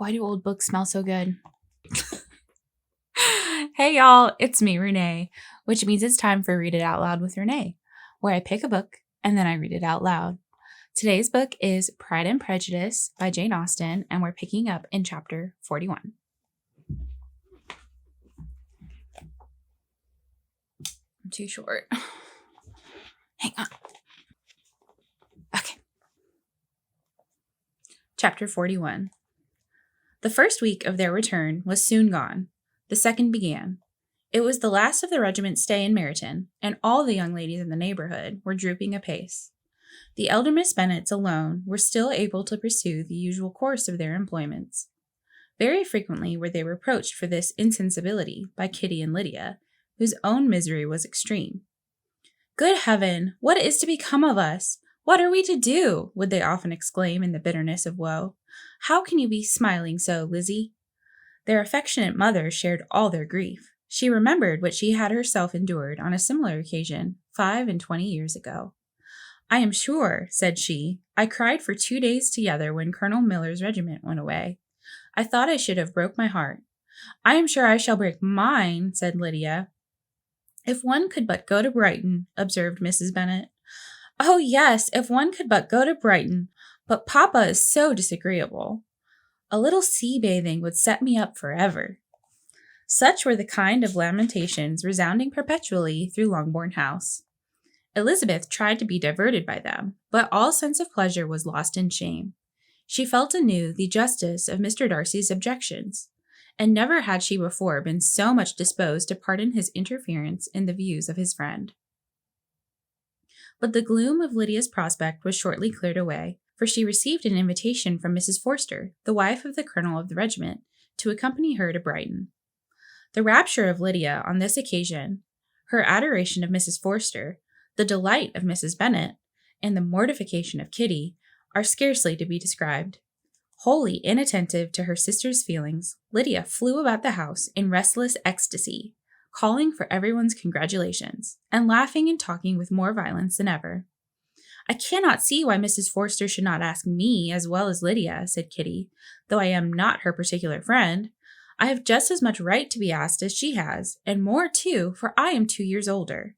Why do old books smell so good? Hey y'all, it's me, Rene, which means it's time for Read It Out Loud with Rene, where I pick a book and then I read it out loud. Today's book is Pride and Prejudice by Jane Austen, and we're picking up in chapter 41. I'm too short. Hang on. Okay. Chapter 41. The first week of their return was soon gone. The second began. It was the last of the regiment's stay in Meryton, and all the young ladies in the neighborhood were drooping apace. The elder Miss Bennets alone were still able to pursue the usual course of their employments. Very frequently were they reproached for this insensibility by Kitty and Lydia, whose own misery was extreme. "Good heaven, what is to become of us? What are we to do?" would they often exclaim in the bitterness of woe. "How can you be smiling so, Lizzie?" Their affectionate mother shared all their grief. She remembered what she had herself endured on a similar occasion 25 years ago. "I am sure," said she, "I cried for 2 days together when Colonel Miller's regiment went away. I thought I should have broke my heart." "I am sure I shall break mine," said Lydia. "If one could but go to Brighton," observed Mrs. Bennet. "Oh, yes, if one could but go to Brighton, but Papa is so disagreeable. A little sea bathing would set me up forever." Such were the kind of lamentations resounding perpetually through Longbourn House. Elizabeth tried to be diverted by them, but all sense of pleasure was lost in shame. She felt anew the justice of Mr. Darcy's objections, and never had she before been so much disposed to pardon his interference in the views of his friend. But the gloom of Lydia's prospect was shortly cleared away, for she received an invitation from Mrs. Forster, the wife of the colonel of the regiment, to accompany her to Brighton. The rapture of Lydia on this occasion, her adoration of Mrs. Forster, the delight of Mrs. Bennet, and the mortification of Kitty are scarcely to be described. Wholly inattentive to her sister's feelings, Lydia flew about the house in restless ecstasy, calling for everyone's congratulations, and laughing and talking with more violence than ever. "I cannot see why Mrs. Forster should not ask me as well as Lydia," said Kitty, "though I am not her particular friend. I have just as much right to be asked as she has, and more too, for I am 2 years older."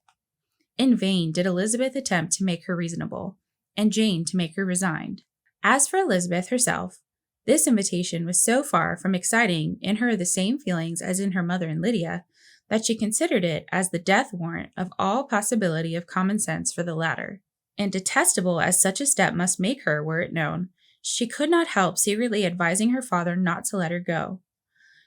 In vain did Elizabeth attempt to make her reasonable, and Jane to make her resigned. As for Elizabeth herself, this invitation was so far from exciting in her the same feelings as in her mother and Lydia, that she considered it as the death warrant of all possibility of common sense for the latter. And detestable as such a step must make her were it known, she could not help secretly advising her father not to let her go.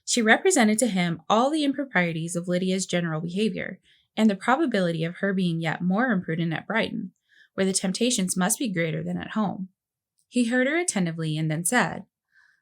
She represented to him all the improprieties of Lydia's general behavior, and the probability of her being yet more imprudent at Brighton, where the temptations must be greater than at home. He heard her attentively, and then said,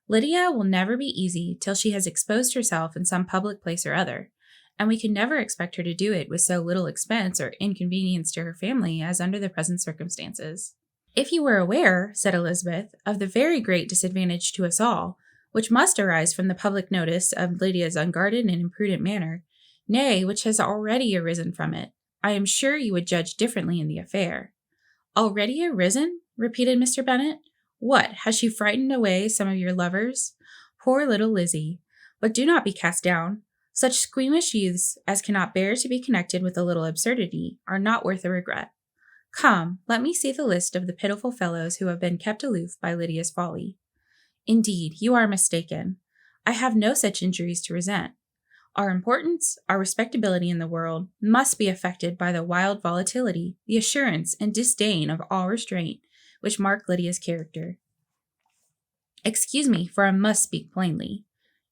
"Lydia will never be easy till she has exposed herself in some public place or other, and we can never expect her to do it with so little expense or inconvenience to her family as under the present circumstances." "If you were aware," said Elizabeth, "of the very great disadvantage to us all, which must arise from the public notice of Lydia's unguarded and imprudent manner, nay, which has already arisen from it, I am sure you would judge differently in the affair." "Already arisen?" repeated Mr. Bennet. "What, has she frightened away some of your lovers? Poor little Lizzie! But do not be cast down. Such squeamish youths as cannot bear to be connected with a little absurdity are not worth a regret. Come, let me see the list of the pitiful fellows who have been kept aloof by Lydia's folly. Indeed, you are mistaken. I have no such injuries to resent. Our importance, our respectability in the world, must be affected by the wild volatility, the assurance, and disdain of all restraint which mark Lydia's character. Excuse me, for I must speak plainly.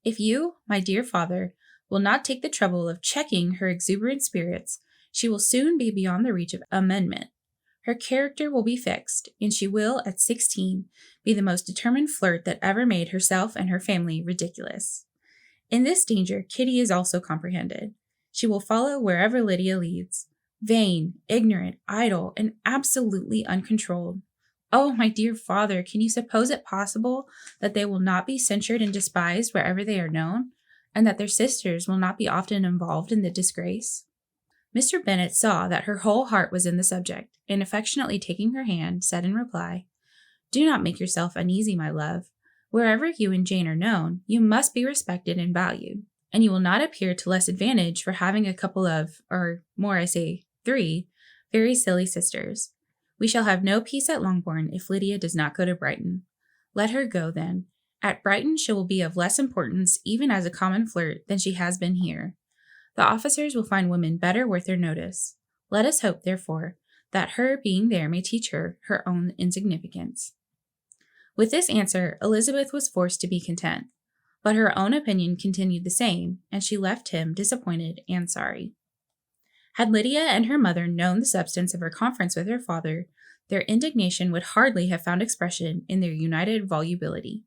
If you, my dear father, will not take the trouble of checking her exuberant spirits, she will soon be beyond the reach of amendment. Her character will be fixed, and she will, at 16, be the most determined flirt that ever made herself and her family ridiculous. In this danger, Kitty is also comprehended. She will follow wherever Lydia leads, vain, ignorant, idle, and absolutely uncontrolled. Oh, my dear father, can you suppose it possible that they will not be censured and despised wherever they are known, and that their sisters will not be often involved in the disgrace?" Mr. Bennet saw that her whole heart was in the subject, and affectionately taking her hand, said in reply, "Do not make yourself uneasy, my love. Wherever you and Jane are known, you must be respected and valued, and you will not appear to less advantage for having a couple of, or more I say, 3, very silly sisters. We shall have no peace at Longbourn if Lydia does not go to Brighton. Let her go, then. At Brighton she will be of less importance even as a common flirt than she has been here. The officers will find women better worth their notice. Let us hope, therefore, that her being there may teach her her own insignificance. With this answer, Elizabeth was forced to be content, but her own opinion continued the same, and she left him disappointed and sorry. Had Lydia and her mother known the substance of her conference with her father, their indignation would hardly have found expression in their united volubility.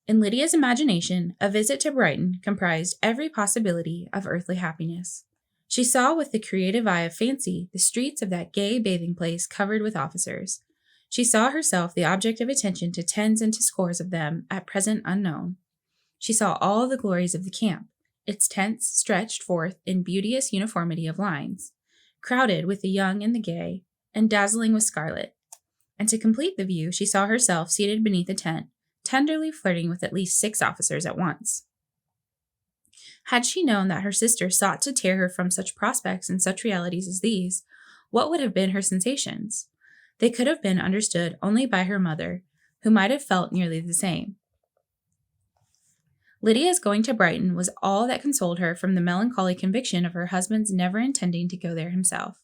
In Lydia's imagination, a visit to Brighton comprised every possibility of earthly happiness. She saw with the creative eye of fancy the streets of that gay bathing place covered with officers. She saw herself the object of attention to tens and to scores of them, at present unknown. She saw all the glories of the camp, its tents stretched forth in beauteous uniformity of lines, crowded with the young and the gay, and dazzling with scarlet. And to complete the view, she saw herself seated beneath a tent, tenderly flirting with at least 6 officers at once. Had she known that her sister sought to tear her from such prospects and such realities as these, what would have been her sensations? They could have been understood only by her mother, who might have felt nearly the same. Lydia's going to Brighton was all that consoled her from the melancholy conviction of her husband's never intending to go there himself.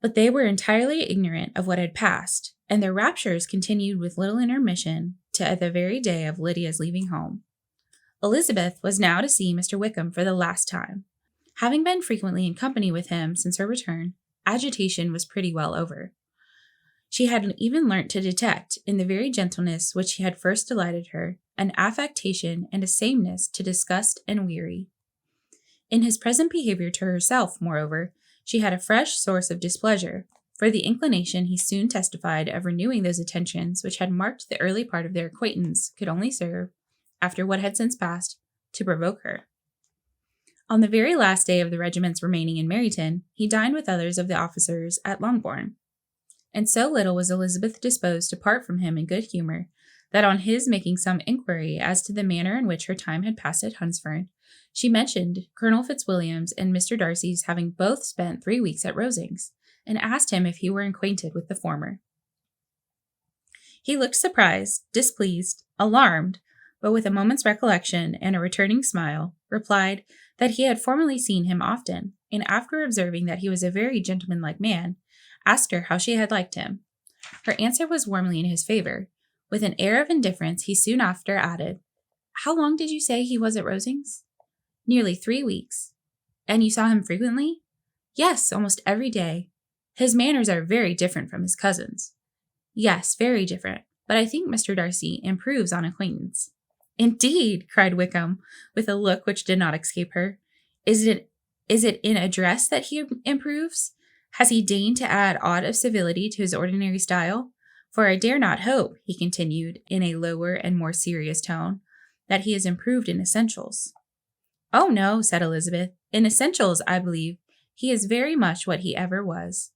But they were entirely ignorant of what had passed, and their raptures continued with little intermission to the very day of Lydia's leaving home. Elizabeth was now to see Mr. Wickham for the last time. Having been frequently in company with him since her return, agitation was pretty well over. She had even learnt to detect, in the very gentleness which had first delighted her, an affectation and a sameness to disgust and weary. In his present behavior to herself, moreover, she had a fresh source of displeasure, for the inclination he soon testified of renewing those attentions which had marked the early part of their acquaintance could only serve, after what had since passed, to provoke her. On the very last day of the regiment's remaining in Meryton, he dined with others of the officers at Longbourn, and so little was Elizabeth disposed to part from him in good humour, that on his making some inquiry as to the manner in which her time had passed at Hunsford, she mentioned Colonel Fitzwilliam's and Mr. Darcy's having both spent 3 weeks at Rosings, and asked him if he were acquainted with the former. He looked surprised, displeased, alarmed, but with a moment's recollection and a returning smile, replied that he had formerly seen him often, and after observing that he was a very gentlemanlike man, asked her how she had liked him. Her answer was warmly in his favour. With an air of indifference, he soon after added, "How long did you say he was at Rosings?" "Nearly 3 weeks." "And you saw him frequently?" "Yes, almost every day." "His manners are very different from his cousin's." "Yes, very different, but I think Mr. Darcy improves on acquaintance." "Indeed!" cried Wickham, with a look which did not escape her. Is it in address that he improves? Has he deigned to add aught of civility to his ordinary style? For I dare not hope," he continued, in a lower and more serious tone, "that he has improved in essentials." "Oh, no," said Elizabeth. "In essentials, I believe, he is very much what he ever was."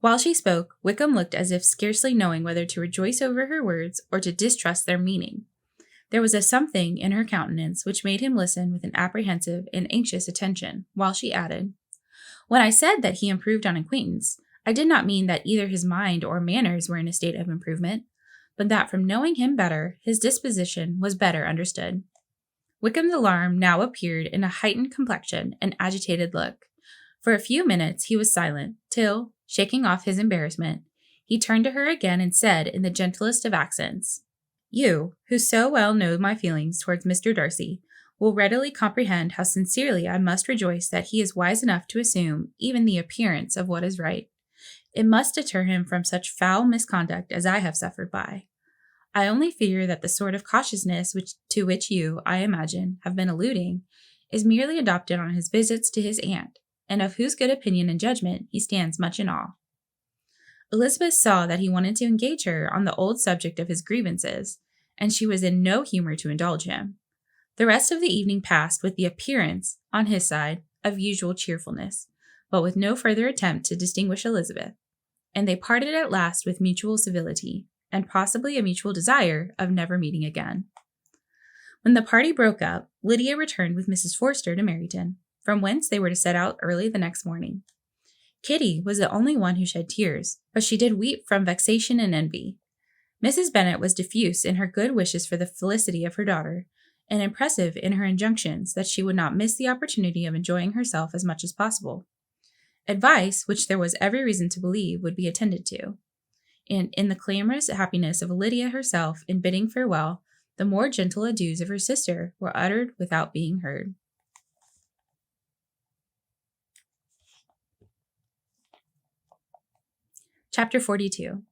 While she spoke, Wickham looked as if scarcely knowing whether to rejoice over her words or to distrust their meaning. There was a something in her countenance which made him listen with an apprehensive and anxious attention, while she added, "When I said that he improved on acquaintance, I did not mean that either his mind or manners were in a state of improvement, but that from knowing him better, his disposition was better understood." Wickham's alarm now appeared in a heightened complexion and agitated look. For a few minutes he was silent, till, shaking off his embarrassment, he turned to her again and said in the gentlest of accents, "You, who so well know my feelings towards Mr. Darcy, will readily comprehend how sincerely I must rejoice that he is wise enough to assume even the appearance of what is right. It must deter him from such foul misconduct as I have suffered by. I only fear that the sort of cautiousness to which you, I imagine, have been alluding, is merely adopted on his visits to his aunt, and of whose good opinion and judgment he stands much in awe." Elizabeth saw that he wanted to engage her on the old subject of his grievances, and she was in no humour to indulge him. The rest of the evening passed with the appearance, on his side, of usual cheerfulness, but with no further attempt to distinguish Elizabeth, and they parted at last with mutual civility, and possibly a mutual desire of never meeting again. When the party broke up, Lydia returned with Mrs. Forster to Meryton, from whence they were to set out early the next morning. Kitty was the only one who shed tears, but she did weep from vexation and envy. Mrs. Bennet was diffuse in her good wishes for the felicity of her daughter, and impressive in her injunctions that she would not miss the opportunity of enjoying herself as much as possible. Advice, which there was every reason to believe would be attended to. And in the clamorous happiness of Lydia herself in bidding farewell, the more gentle adieus of her sister were uttered without being heard. Chapter 42.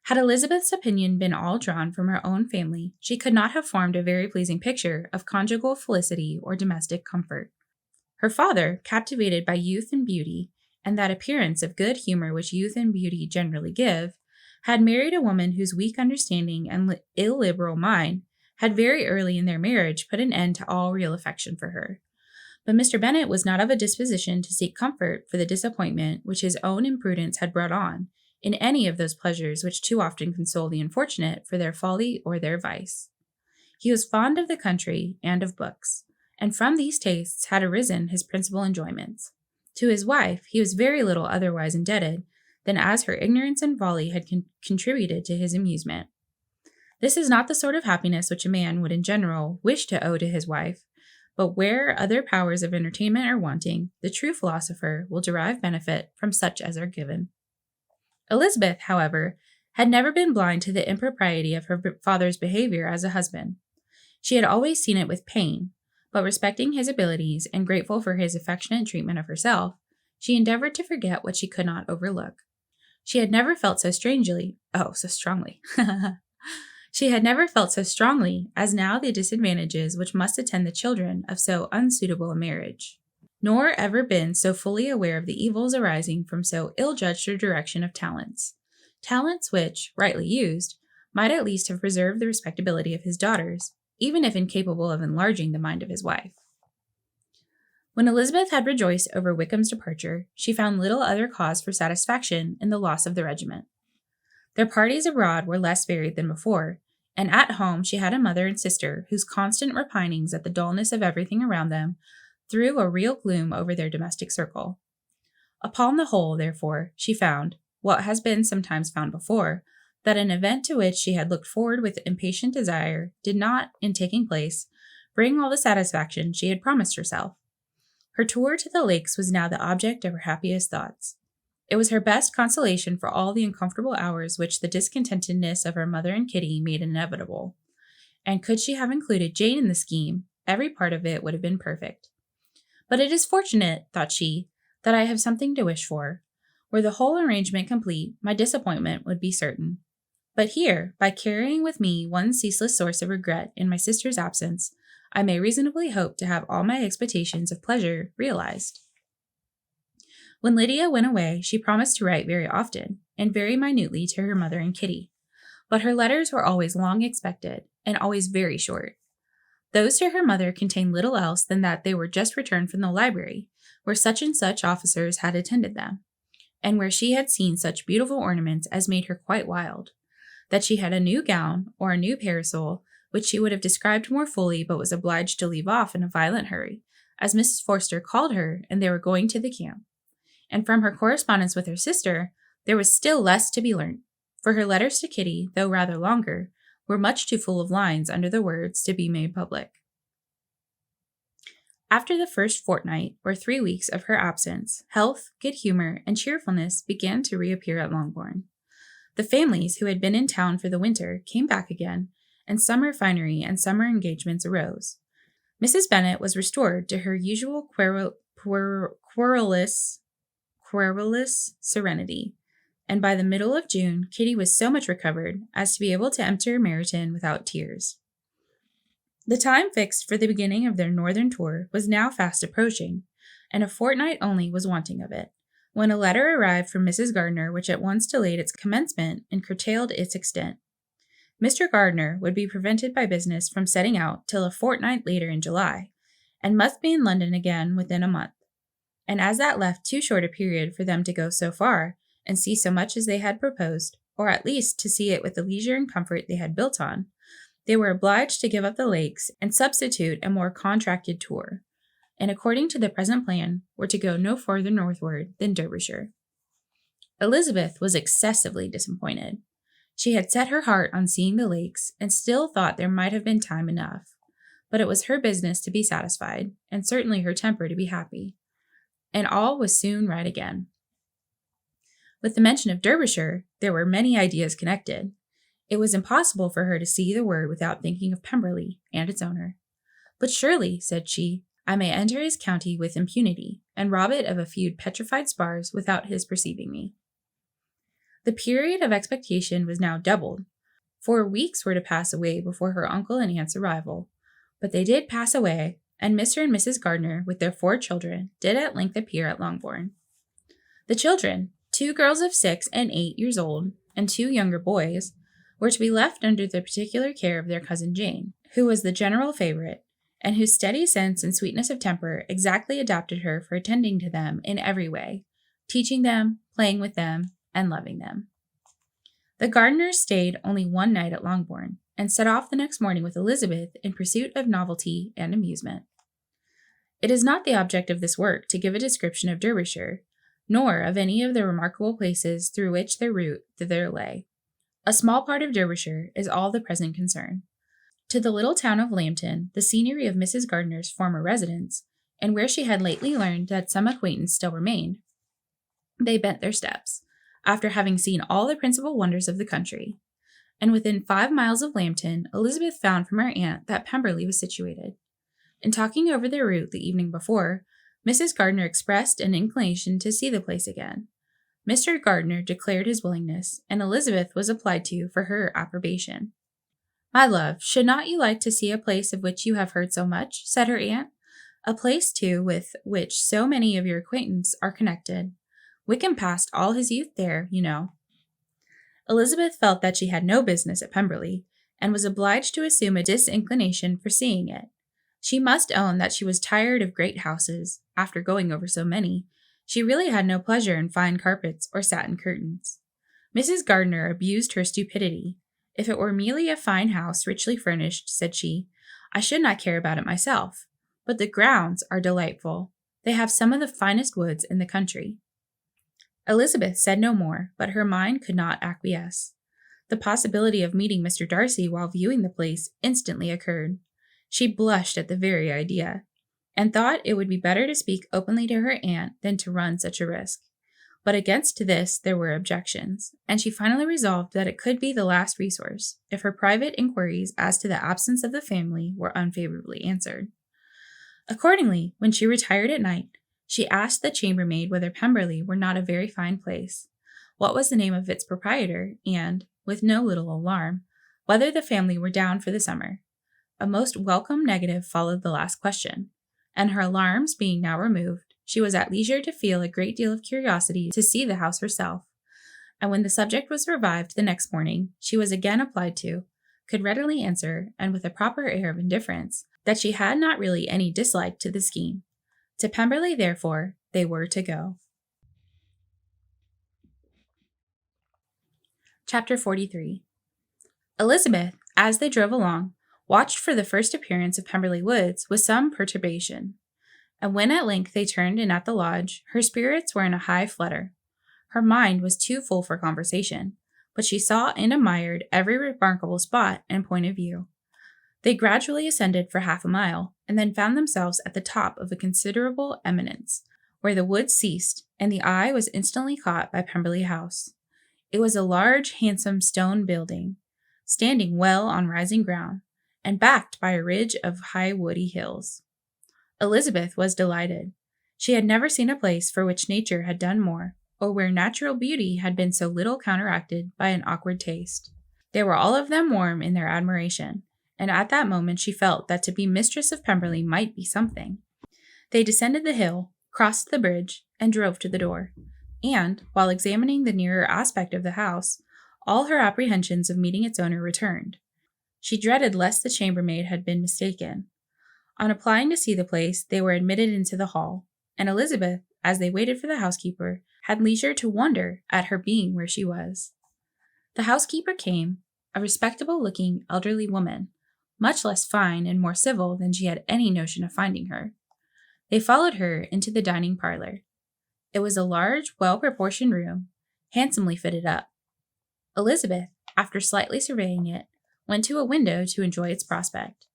Had Elizabeth's opinion been all drawn from her own family, she could not have formed a very pleasing picture of conjugal felicity or domestic comfort. Her father, captivated by youth and beauty, and that appearance of good humor which youth and beauty generally give, had married a woman whose weak understanding and illiberal mind had very early in their marriage put an end to all real affection for her. But Mr. Bennet was not of a disposition to seek comfort for the disappointment which his own imprudence had brought on in any of those pleasures which too often console the unfortunate for their folly or their vice. He was fond of the country and of books, and from these tastes had arisen his principal enjoyments. To his wife he was very little otherwise indebted than as her ignorance and folly had contributed to his amusement. This is not the sort of happiness which a man would in general wish to owe to his wife, but where other powers of entertainment are wanting, the true philosopher will derive benefit from such as are given. Elizabeth, however, had never been blind to the impropriety of her father's behavior as a husband. She had always seen it with pain, but respecting his abilities and grateful for his affectionate treatment of herself, she endeavored to forget what she could not overlook. She had never felt so strongly She had never felt so strongly as now the disadvantages which must attend the children of so unsuitable a marriage, nor ever been so fully aware of the evils arising from so ill-judged a direction of talents which, rightly used, might at least have preserved the respectability of his daughters, even if incapable of enlarging the mind of his wife. When Elizabeth had rejoiced over Wickham's departure, she found little other cause for satisfaction in the loss of the regiment. Their parties abroad were less varied than before, and at home she had a mother and sister whose constant repinings at the dullness of everything around them threw a real gloom over their domestic circle. Upon the whole, therefore, she found, what has been sometimes found before, that an event to which she had looked forward with impatient desire did not, in taking place, bring all the satisfaction she had promised herself. Her tour to the lakes was now the object of her happiest thoughts. It was her best consolation for all the uncomfortable hours which the discontentedness of her mother and Kitty made inevitable, and could she have included Jane in the scheme, every part of it would have been perfect. But it is fortunate, thought she, that I have something to wish for. Were the whole arrangement complete, my disappointment would be certain. But here, by carrying with me one ceaseless source of regret in my sister's absence, I may reasonably hope to have all my expectations of pleasure realized. When Lydia went away, she promised to write very often, and very minutely to her mother and Kitty, but her letters were always long expected, and always very short. Those to her mother contained little else than that they were just returned from the library, where such and such officers had attended them, and where she had seen such beautiful ornaments as made her quite wild, that she had a new gown, or a new parasol, which she would have described more fully but was obliged to leave off in a violent hurry, as Mrs. Forster called her and they were going to the camp. And from her correspondence with her sister, there was still less to be learnt, for her letters to Kitty, though rather longer, were much too full of lines under the words to be made public. After the first fortnight or 3 weeks of her absence, health, good humor, and cheerfulness began to reappear at Longbourn. The families who had been in town for the winter came back again, and summer finery and summer engagements arose. Mrs. Bennet was restored to her usual querulous serenity, and by the middle of June, Kitty was so much recovered as to be able to enter Meryton without tears. The time fixed for the beginning of their northern tour was now fast approaching, and a fortnight only was wanting of it, when a letter arrived from Mrs. Gardiner which at once delayed its commencement and curtailed its extent. Mr. Gardiner would be prevented by business from setting out till a fortnight later in July, and must be in London again within a month. And as that left too short a period for them to go so far, and see so much as they had proposed, or at least to see it with the leisure and comfort they had built on, They were obliged to give up the lakes and substitute a more contracted tour, and according to the present plan, were to go no further northward than Derbyshire. Elizabeth was excessively disappointed. She had set her heart on seeing the lakes, and still thought there might have been time enough, but it was her business to be satisfied, and certainly her temper to be happy, and all was soon right again. With the mention of Derbyshire, there were many ideas connected. It was impossible for her to see the word without thinking of Pemberley and its owner. But surely, said she, I may enter his county with impunity, and rob it of a few petrified spars without his perceiving me. The period of expectation was now doubled. 4 weeks were to pass away before her uncle and aunt's arrival, but they did pass away, and Mr. and Mrs. Gardiner, with their 4 children, did at length appear at Longbourn. The children, 2 girls of 6 and 8 years old, and 2 younger boys, were to be left under the particular care of their cousin Jane, who was the general favorite, and whose steady sense and sweetness of temper exactly adapted her for attending to them in every way, teaching them, playing with them, and loving them. The Gardiners stayed only 1 night at Longbourn, and set off the next morning with Elizabeth in pursuit of novelty and amusement. It is not the object of this work to give a description of Derbyshire, nor of any of the remarkable places through which their route thither lay. A small part of Derbyshire is all the present concern. To the little town of Lambton, the scenery of Mrs. Gardiner's former residence, and where she had lately learned that some acquaintance still remained, they bent their steps, after having seen all the principal wonders of the country. And within 5 miles of Lambton, Elizabeth found from her aunt that Pemberley was situated. In talking over their route the evening before, Mrs. Gardiner expressed an inclination to see the place again. Mr. Gardiner declared his willingness, and Elizabeth was applied to for her approbation. My love, should not you like to see a place of which you have heard so much? Said her aunt. A place, too, with which so many of your acquaintance are connected. Wickham passed all his youth there, you know. Elizabeth felt that she had no business at Pemberley, and was obliged to assume a disinclination for seeing it. She must own that she was tired of great houses. After going over so many, she really had no pleasure in fine carpets or satin curtains. Mrs. Gardiner abused her stupidity. If it were merely a fine house richly furnished, said she, I should not care about it myself. But the grounds are delightful. They have some of the finest woods in the country. Elizabeth said no more, but her mind could not acquiesce. The possibility of meeting Mr. Darcy while viewing the place instantly occurred. She blushed at the very idea, and thought it would be better to speak openly to her aunt than to run such a risk. But against this there were objections, and she finally resolved that it could be the last resource, if her private inquiries as to the absence of the family were unfavorably answered. Accordingly, when she retired at night, she asked the chambermaid whether Pemberley were not a very fine place, what was the name of its proprietor, and, with no little alarm, whether the family were down for the summer. A most welcome negative followed the last question, and her alarms being now removed, she was at leisure to feel a great deal of curiosity to see the house herself, and when the subject was revived the next morning, she was again applied to, could readily answer, and with a proper air of indifference, that she had not really any dislike to the scheme. To Pemberley, therefore, they were to go. Chapter 43. Elizabeth, as they drove along, watched for the first appearance of Pemberley Woods with some perturbation, and when at length they turned in at the lodge, her spirits were in a high flutter. Her mind was too full for conversation, but she saw and admired every remarkable spot and point of view. They gradually ascended for 1/2 mile, and then found themselves at the top of a considerable eminence, where the wood ceased, and the eye was instantly caught by Pemberley House. It was a large, handsome stone building, standing well on rising ground, and backed by a ridge of high woody hills. Elizabeth was delighted. She had never seen a place for which nature had done more, or where natural beauty had been so little counteracted by an awkward taste. They were all of them warm in their admiration, and at that moment she felt that to be mistress of Pemberley might be something. They descended the hill, crossed the bridge, and drove to the door, and, while examining the nearer aspect of the house, all her apprehensions of meeting its owner returned. She dreaded lest the chambermaid had been mistaken. On applying to see the place, they were admitted into the hall, and Elizabeth, as they waited for the housekeeper, had leisure to wonder at her being where she was. The housekeeper came, a respectable-looking elderly woman, much less fine and more civil than she had any notion of finding her. They followed her into the dining parlor. It was a large, well-proportioned room, handsomely fitted up. Elizabeth, after slightly surveying it, went to a window to enjoy its prospect.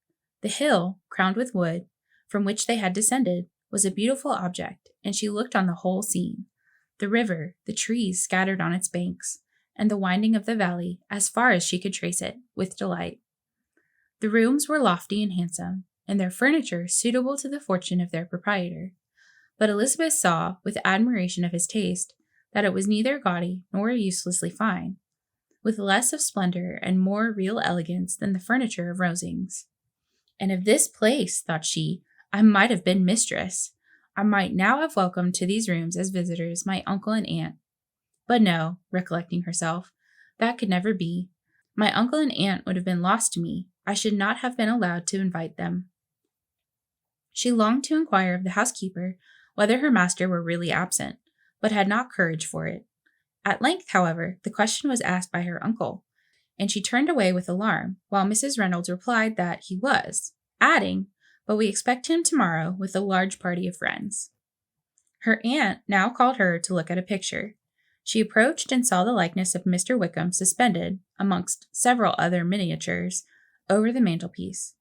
The hill, crowned with wood, from which they had descended, was a beautiful object, and she looked on the whole scene, the river, the trees scattered on its banks, and the winding of the valley, as far as she could trace it, with delight. The rooms were lofty and handsome, and their furniture suitable to the fortune of their proprietor. But Elizabeth saw, with admiration of his taste, that it was neither gaudy nor uselessly fine, with less of splendor and more real elegance than the furniture of Rosings. And of this place, thought she, I might have been mistress. I might now have welcomed to these rooms as visitors my uncle and aunt. But no, recollecting herself, that could never be. My uncle and aunt would have been lost to me. I should not have been allowed to invite them. She longed to inquire of the housekeeper whether her master were really absent, but had not courage for it. At length, however, the question was asked by her uncle, and she turned away with alarm, while Mrs. Reynolds replied that he was, adding, but we expect him tomorrow with a large party of friends. Her aunt now called her to look at a picture. She approached and saw the likeness of Mr. Wickham suspended, amongst several other miniatures, over the mantelpiece.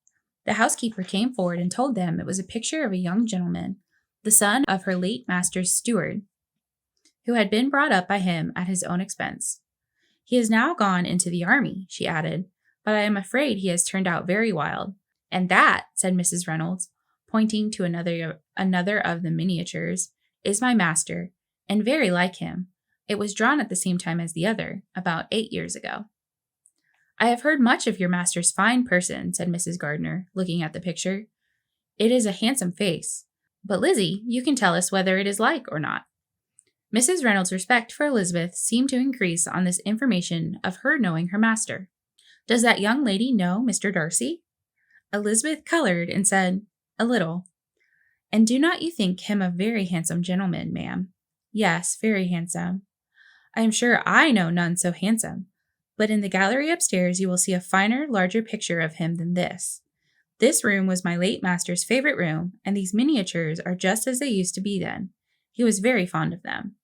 The housekeeper came forward and told them it was a picture of a young gentleman, the son of her late master's steward, who had been brought up by him at his own expense. He is now gone into the army, she added, but I am afraid he has turned out very wild. And that, said Mrs. Reynolds, pointing to another of the miniatures, is my master, and very like him. It was drawn at the same time as the other, about 8 years ago. I have heard much of your master's fine person, said Mrs. Gardiner, looking at the picture. It is a handsome face. But, Lizzie, you can tell us whether it is like or not. Mrs. Reynolds' respect for Elizabeth seemed to increase on this information of her knowing her master. Does that young lady know Mr. Darcy? Elizabeth colored and said, a little. And do not you think him a very handsome gentleman, ma'am? Yes, very handsome. I am sure I know none so handsome, but in the gallery upstairs you will see a finer, larger picture of him than this. This room was my late master's favorite room, and these miniatures are just as they used to be then. He was very fond of them.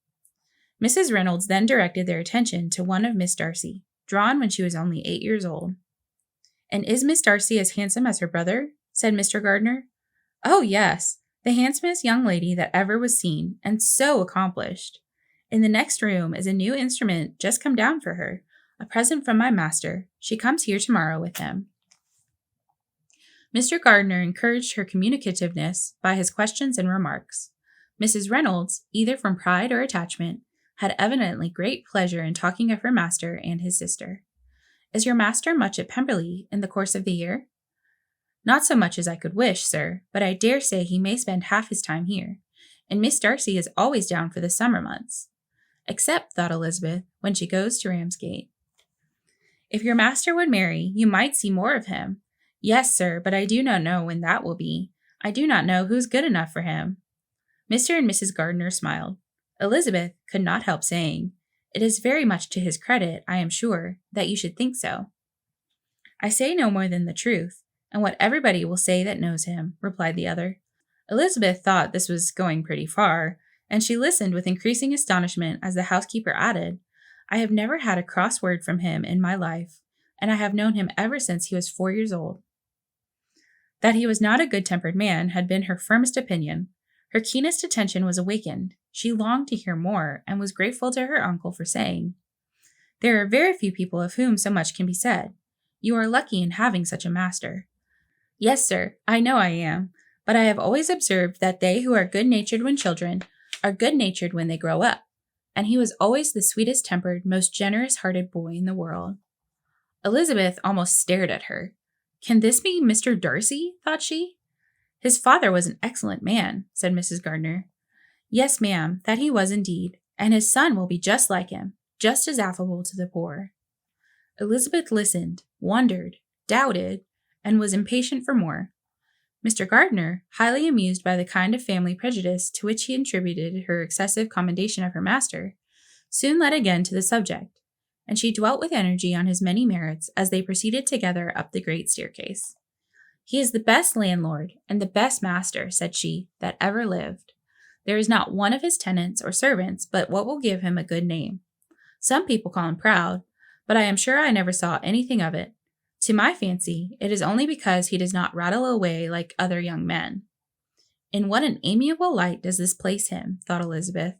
Mrs. Reynolds then directed their attention to one of Miss Darcy, drawn when she was only 8 years old. And is Miss Darcy as handsome as her brother? Said Mr. Gardiner. Oh, yes, the handsomest young lady that ever was seen, and so accomplished. In the next room is a new instrument just come down for her, a present from my master. She comes here tomorrow with him. Mr. Gardiner encouraged her communicativeness by his questions and remarks. Mrs. Reynolds, either from pride or attachment, had evidently great pleasure in talking of her master and his sister. Is your master much at Pemberley in the course of the year? Not so much as I could wish, sir, but I dare say he may spend half his time here, and Miss Darcy is always down for the summer months. Except, thought Elizabeth, when she goes to Ramsgate. If your master would marry, you might see more of him. Yes, sir, but I do not know when that will be. I do not know who's good enough for him. Mr. and Mrs. Gardiner smiled. Elizabeth could not help saying, it is very much to his credit, I am sure, that you should think so. I say no more than the truth, and what everybody will say that knows him, replied the other. Elizabeth thought this was going pretty far, and she listened with increasing astonishment as the housekeeper added, I have never had a cross word from him in my life, and I have known him ever since he was 4 years old. That he was not a good-tempered man had been her firmest opinion. Her keenest attention was awakened. She longed to hear more, and was grateful to her uncle for saying, There are very few people of whom so much can be said. You are lucky in having such a master. Yes, sir, I know I am, but I have always observed that they who are good-natured when children are good-natured when they grow up, and he was always the sweetest-tempered, most generous-hearted boy in the world. Elizabeth almost stared at her. Can this be Mr. Darcy? Thought she. His father was an excellent man, said Mrs. Gardiner. Yes, ma'am, that he was indeed, and his son will be just like him, just as affable to the poor. Elizabeth listened, wondered, doubted, and was impatient for more. Mr. Gardiner, highly amused by the kind of family prejudice to which he attributed her excessive commendation of her master, soon led again to the subject, and she dwelt with energy on his many merits as they proceeded together up the great staircase. "He is the best landlord and the best master," said she, "that ever lived. There is not one of his tenants or servants but what will give him a good name. Some people call him proud, but I am sure I never saw anything of it. To my fancy, it is only because he does not rattle away like other young men." "In what an amiable light does this place him," thought Elizabeth.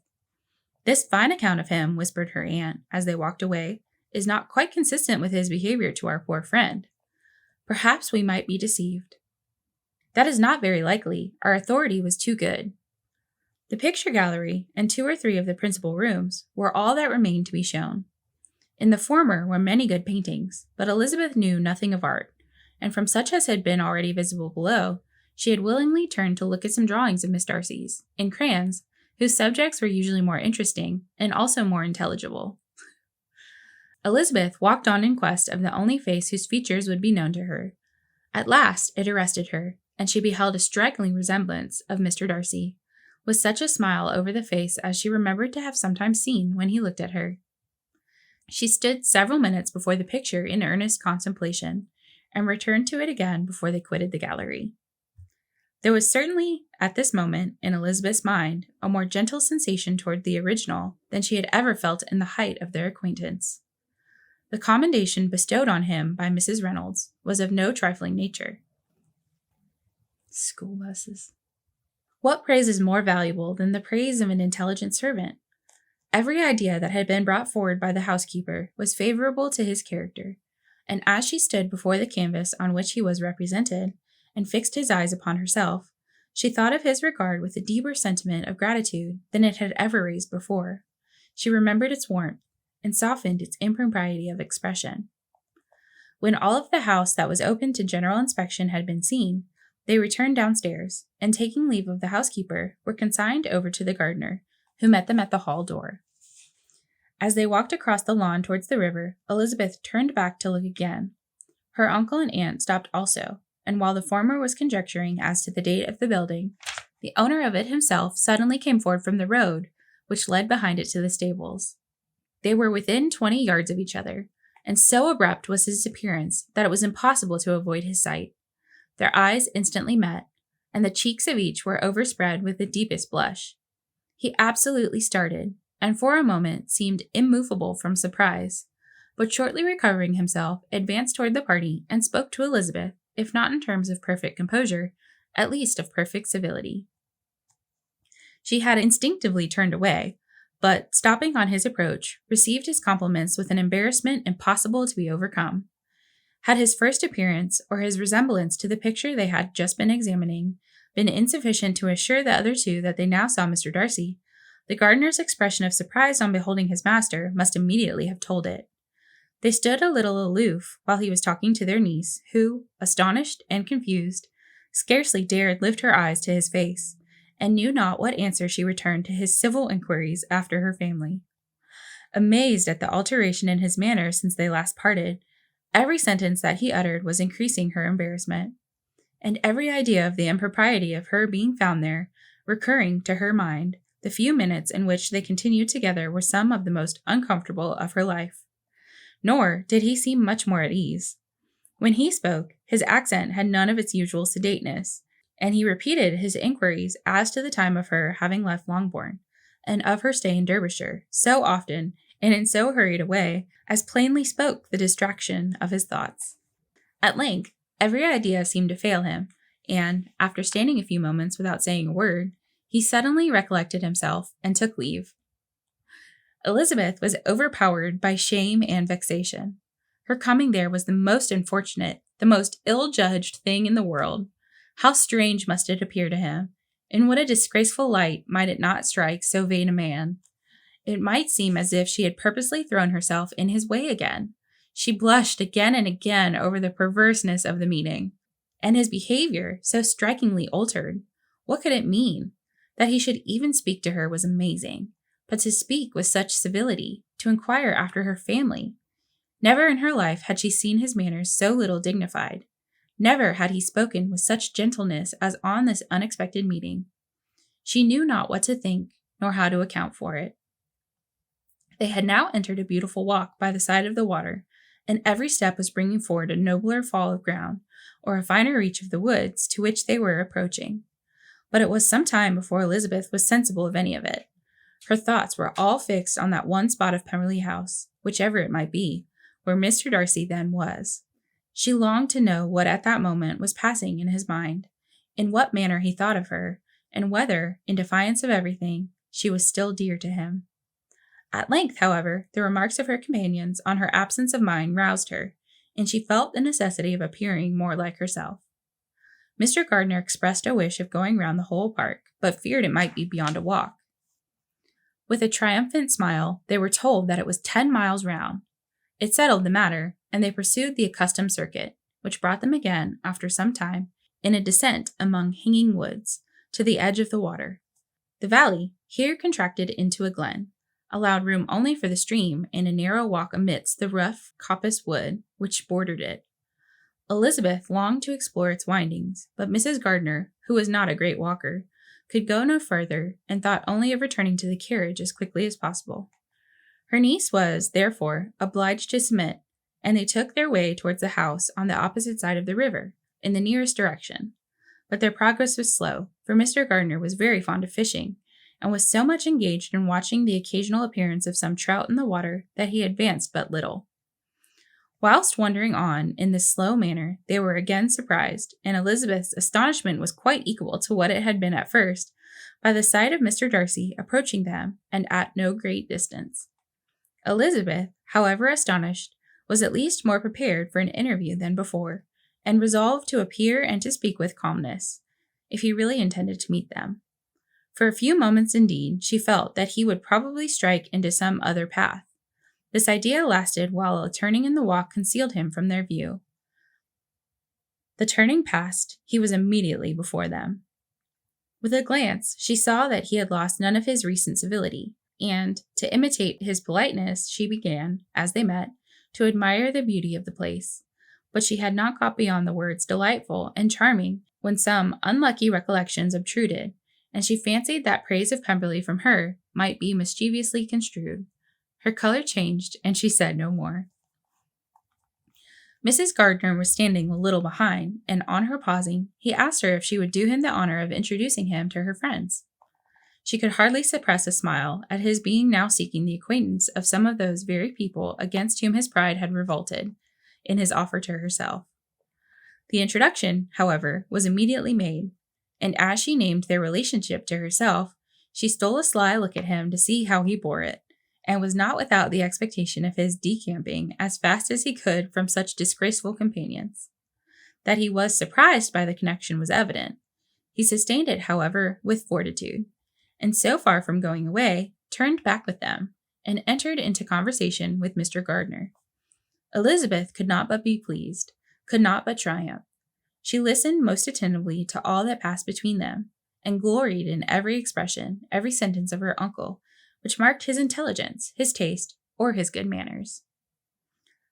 "This fine account of him," whispered her aunt, as they walked away, "is not quite consistent with his behavior to our poor friend. Perhaps we might be deceived. That is not very likely. Our authority was too good." The picture gallery and 2 or 3 of the principal rooms were all that remained to be shown. In the former were many good paintings, but Elizabeth knew nothing of art, and from such as had been already visible below, she had willingly turned to look at some drawings of Miss Darcy's, in crayons, whose subjects were usually more interesting and also more intelligible. Elizabeth walked on in quest of the only face whose features would be known to her. At last it arrested her, and she beheld a striking resemblance of Mr. Darcy, with such a smile over the face as she remembered to have sometimes seen when he looked at her. She stood several minutes before the picture in earnest contemplation, and returned to it again before they quitted the gallery. There was certainly, at this moment, in Elizabeth's mind, a more gentle sensation toward the original than she had ever felt in the height of their acquaintance. The commendation bestowed on him by Mrs. Reynolds was of no trifling nature. School buses. What praise is more valuable than the praise of an intelligent servant? Every idea that had been brought forward by the housekeeper was favorable to his character, and as she stood before the canvas on which he was represented, and fixed his eyes upon herself, she thought of his regard with a deeper sentiment of gratitude than it had ever raised before. She remembered its warmth, and softened its impropriety of expression. When all of the house that was open to general inspection had been seen, they returned downstairs, and taking leave of the housekeeper, were consigned over to the gardener, who met them at the hall door. As they walked across the lawn towards the river, Elizabeth turned back to look again. Her uncle and aunt stopped also, and while the former was conjecturing as to the date of the building, the owner of it himself suddenly came forward from the road, which led behind it to the stables. They were within 20 yards of each other, and so abrupt was his appearance that it was impossible to avoid his sight. Their eyes instantly met, and the cheeks of each were overspread with the deepest blush. He absolutely started, and for a moment seemed immovable from surprise, but shortly recovering himself, advanced toward the party and spoke to Elizabeth, if not in terms of perfect composure, at least of perfect civility. She had instinctively turned away, but, stopping on his approach, received his compliments with an embarrassment impossible to be overcome. Had his first appearance, or his resemblance to the picture they had just been examining, been insufficient to assure the other two that they now saw Mr. Darcy, the gardener's expression of surprise on beholding his master must immediately have told it. They stood a little aloof while he was talking to their niece, who, astonished and confused, scarcely dared lift her eyes to his face, and knew not what answer she returned to his civil inquiries after her family. Amazed at the alteration in his manner since they last parted, every sentence that he uttered was increasing her embarrassment, and every idea of the impropriety of her being found there, recurring to her mind, the few minutes in which they continued together were some of the most uncomfortable of her life. Nor did he seem much more at ease. When he spoke, his accent had none of its usual sedateness, and he repeated his inquiries as to the time of her having left Longbourn, and of her stay in Derbyshire, so often, and in so hurried a way, as plainly spoke the distraction of his thoughts. At length, every idea seemed to fail him, and, after standing a few moments without saying a word, he suddenly recollected himself, and took leave. Elizabeth was overpowered by shame and vexation. Her coming there was the most unfortunate, the most ill-judged thing in the world. How strange must it appear to him! In what a disgraceful light might it not strike so vain a man! It might seem as if she had purposely thrown herself in his way again. She blushed again and again over the perverseness of the meeting. And his behavior, so strikingly altered, what could it mean? That he should even speak to her was amazing. But to speak with such civility, to inquire after her family. Never in her life had she seen his manners so little dignified. Never had he spoken with such gentleness as on this unexpected meeting. She knew not what to think, nor how to account for it. They had now entered a beautiful walk by the side of the water, and every step was bringing forward a nobler fall of ground, or a finer reach of the woods to which they were approaching. But it was some time before Elizabeth was sensible of any of it. Her thoughts were all fixed on that one spot of Pemberley House, whichever it might be, where Mr. Darcy then was. She longed to know what at that moment was passing in his mind, in what manner he thought of her, and whether, in defiance of everything, she was still dear to him. At length, however, the remarks of her companions on her absence of mind roused her, and she felt the necessity of appearing more like herself. Mr. Gardiner expressed a wish of going round the whole park, but feared it might be beyond a walk. With a triumphant smile, they were told that it was 10 miles round. It settled the matter, and they pursued the accustomed circuit, which brought them again, after some time, in a descent among hanging woods, to the edge of the water. The valley, here contracted into a glen, allowed room only for the stream and a narrow walk amidst the rough coppice wood which bordered it. Elizabeth longed to explore its windings, but Mrs. Gardiner, who was not a great walker, could go no further, and thought only of returning to the carriage as quickly as possible. Her niece was, therefore, obliged to submit, and they took their way towards the house on the opposite side of the river, in the nearest direction. But their progress was slow, for Mr. Gardiner was very fond of fishing, and was so much engaged in watching the occasional appearance of some trout in the water that he advanced but little. Whilst wandering on in this slow manner, they were again surprised, and Elizabeth's astonishment was quite equal to what it had been at first, by the sight of Mr. Darcy approaching them, and at no great distance. Elizabeth, however astonished, was at least more prepared for an interview than before, and resolved to appear and to speak with calmness, if he really intended to meet them. For a few moments, indeed, she felt that he would probably strike into some other path. This idea lasted while a turning in the walk concealed him from their view. The turning past, he was immediately before them. With a glance, she saw that he had lost none of his recent civility, and, to imitate his politeness, she began, as they met, to admire the beauty of the place. But she had not got beyond the words delightful and charming when some unlucky recollections obtruded, and she fancied that praise of Pemberley from her might be mischievously construed. Her color changed, and she said no more. Mrs. Gardiner was standing a little behind, and on her pausing, he asked her if she would do him the honor of introducing him to her friends. She could hardly suppress a smile at his being now seeking the acquaintance of some of those very people against whom his pride had revolted, in his offer to herself. The introduction, however, was immediately made, and as she named their relationship to herself, she stole a sly look at him to see how he bore it, and was not without the expectation of his decamping as fast as he could from such disgraceful companions. That he was surprised by the connection was evident. He sustained it, however, with fortitude, and so far from going away, turned back with them, and entered into conversation with Mr. Gardiner. Elizabeth could not but be pleased, could not but triumph. She listened most attentively to all that passed between them, and gloried in every expression, every sentence of her uncle, which marked his intelligence, his taste, or his good manners.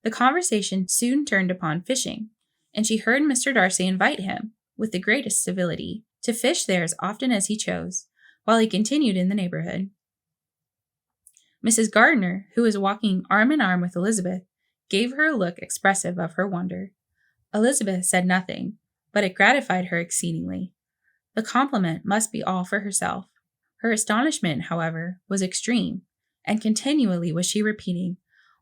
The conversation soon turned upon fishing, and she heard Mr. Darcy invite him, with the greatest civility, to fish there as often as he chose, while he continued in the neighborhood. Mrs. Gardiner, who was walking arm in arm with Elizabeth, gave her a look expressive of her wonder. Elizabeth said nothing, but it gratified her exceedingly. The compliment must be all for herself. Her astonishment, however, was extreme, and continually was she repeating,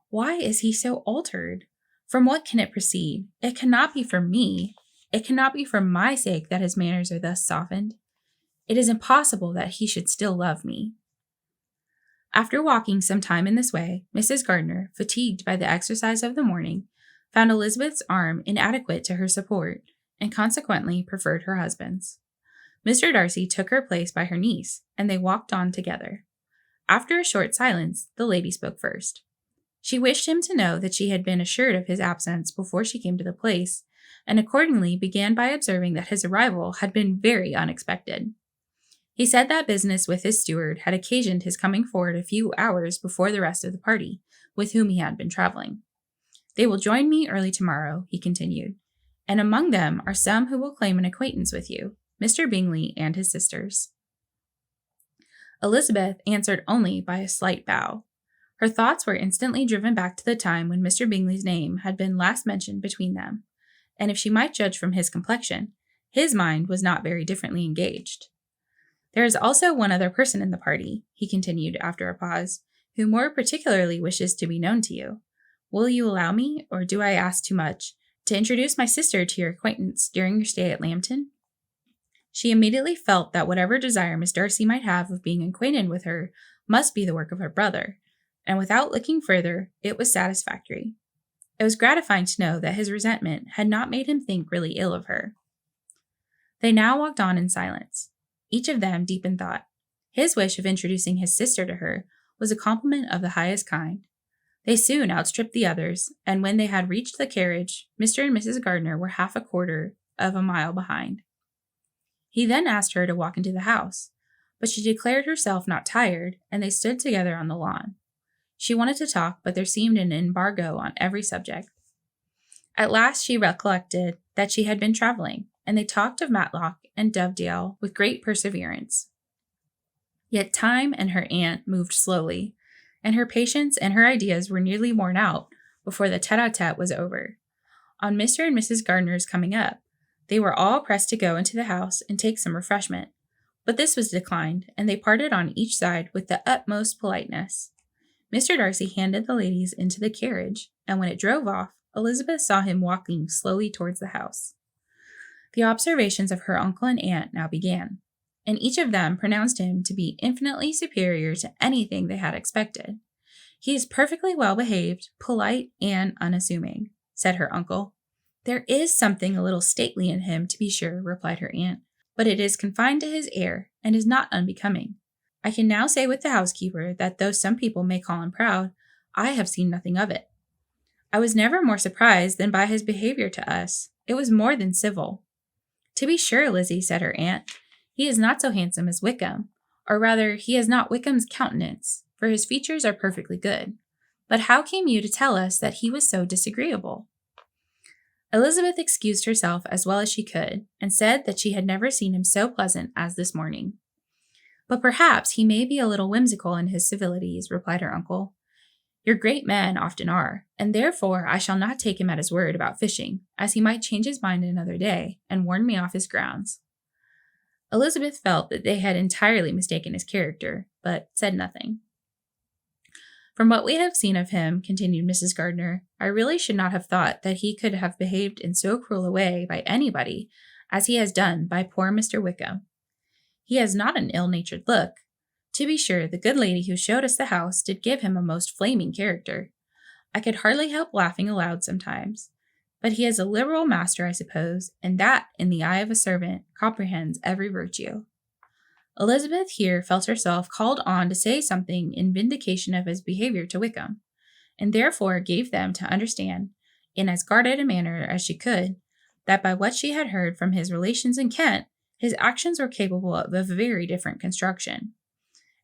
"Why is he so altered? From what can it proceed? It cannot be from me. It cannot be for my sake that his manners are thus softened. It is impossible that he should still love me." After walking some time in this way, Mrs. Gardiner, fatigued by the exercise of the morning, found Elizabeth's arm inadequate to her support, and consequently preferred her husband's. Mr. Darcy took her place by her niece, and they walked on together. After a short silence, the lady spoke first. She wished him to know that she had been assured of his absence before she came to the place, and accordingly began by observing that his arrival had been very unexpected. He said that business with his steward had occasioned his coming forward a few hours before the rest of the party, with whom he had been traveling. "They will join me early tomorrow," he continued, "and among them are some who will claim an acquaintance with you, Mr. Bingley and his sisters." Elizabeth answered only by a slight bow. Her thoughts were instantly driven back to the time when Mr. Bingley's name had been last mentioned between them, and if she might judge from his complexion, his mind was not very differently engaged. There is also one other person in the party, he continued after a pause, who more particularly wishes to be known to you. Will you allow me, or do I ask too much, to introduce my sister to your acquaintance during your stay at Lambton? She immediately felt that whatever desire Miss Darcy might have of being acquainted with her must be the work of her brother, and without looking further, it was satisfactory. It was gratifying to know that his resentment had not made him think really ill of her. They now walked on in silence, each of them deep in thought. His wish of introducing his sister to her was a compliment of the highest kind. They soon outstripped the others, and when they had reached the carriage, Mr. and Mrs. Gardiner were half a quarter of a mile behind. He then asked her to walk into the house, but she declared herself not tired, and they stood together on the lawn. She wanted to talk, but there seemed an embargo on every subject. At last she recollected that she had been traveling, and they talked of Matlock and Dovedale with great perseverance. Yet time and her aunt moved slowly, and her patience and her ideas were nearly worn out before the tete-a-tete was over. On Mr. and Mrs. Gardiner's coming up, they were all pressed to go into the house and take some refreshment, but this was declined, and they parted on each side with the utmost politeness. Mr. Darcy handed the ladies into the carriage, and when it drove off, Elizabeth saw him walking slowly towards the house. The observations of her uncle and aunt now began, and each of them pronounced him to be infinitely superior to anything they had expected. He is perfectly well behaved, polite, and unassuming, said her uncle. There is something a little stately in him, to be sure, replied her aunt, but it is confined to his air, and is not unbecoming. I can now say with the housekeeper that though some people may call him proud, I have seen nothing of it. I was never more surprised than by his behavior to us. It was more than civil. To be sure, Lizzie, said her aunt, he is not so handsome as Wickham, or rather, he has not Wickham's countenance, for his features are perfectly good. But how came you to tell us that he was so disagreeable? Elizabeth excused herself as well as she could, and said that she had never seen him so pleasant as this morning. But perhaps he may be a little whimsical in his civilities, replied her uncle. Your great men often are, and therefore I shall not take him at his word about fishing, as he might change his mind another day, and warn me off his grounds. Elizabeth felt that they had entirely mistaken his character, but said nothing. From what we have seen of him, continued Mrs. Gardiner, I really should not have thought that he could have behaved in so cruel a way by anybody as he has done by poor Mr. Wickham. He has not an ill-natured look. To be sure, the good lady who showed us the house did give him a most flaming character. I could hardly help laughing aloud sometimes. But he is a liberal master, I suppose, and that, in the eye of a servant, comprehends every virtue. Elizabeth here felt herself called on to say something in vindication of his behavior to Wickham, and therefore gave them to understand, in as guarded a manner as she could, that by what she had heard from his relations in Kent, his actions were capable of a very different construction,